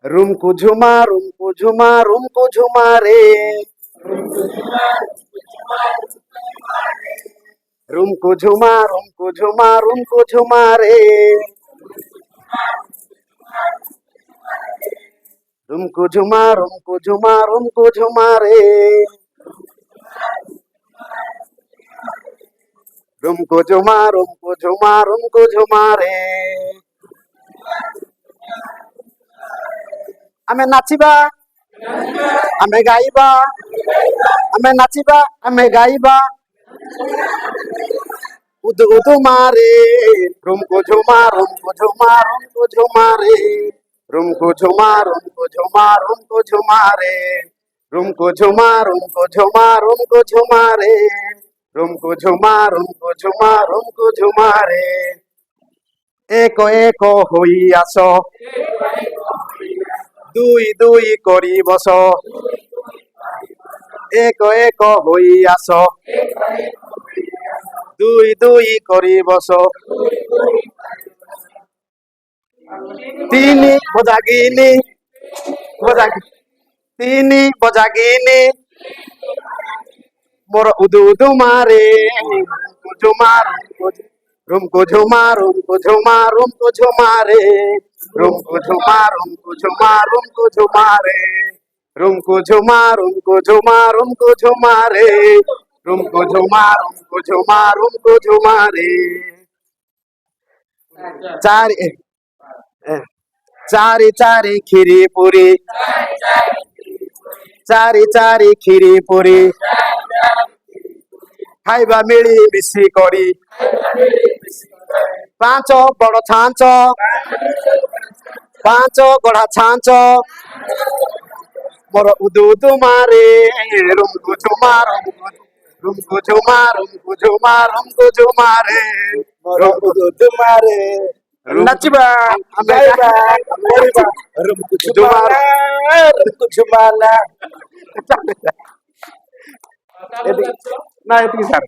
रुमकु झुमा रुमकु झुमा रुमकु झुमा रे रुमकु झुमा रुमकु झुमा रुमकु झुमा रे रुमकु झुमा रुमकु झुमा रुमकु झुमा रे रुमकु झुमा रुमकु झुमा रुमकु झुमा रे आमे नाचिबा आमे गाइबा आमे नाचिबा आमे गाइबा उदु उदु मारे रुमकु झुमा रुमकु झुमा रुमकु झुमा रे रुमकु झुमा रुमकु झुमा रुमकु झुमा रे रुमकु झुमा रुमकु झुमा रुमकु झुमा रे रुमकु झुमा रुमकु झुमा रुमकु झुमा रे एको एको होई आसो দুই দুই করি বস এক এক হই আস দুই দুই করি বস তিনি বজাগিনি তিনি বজাগিনি মোর উদু উদু মারে रुमकु झुमा रुमकु झुमा रुमकु झुमा रे रुमकु झुमा रुमकु झुमा रुमकु झुमा रे रुमकु झुमा रुमकु झुमा रुमकु झुमा रे रुमकु झुमा रुमकु झुमा रुमकु झुमा रे चारी चारी चारी खीरी पूरी चारी चारी खीरी पूरी खाइबा मिली मिसी करी पांच बड़ छांच पांच गढ़ा छांच मोर उदु उदु मारे रुमकु झुमा रुमकु झुमा रुमकु झुमा रुमकु झुमा रे रुमकु उदु मारे नचबा गाइबा मोरिबा रुमकु झुमा रुमकु झुमा ना ना ये सर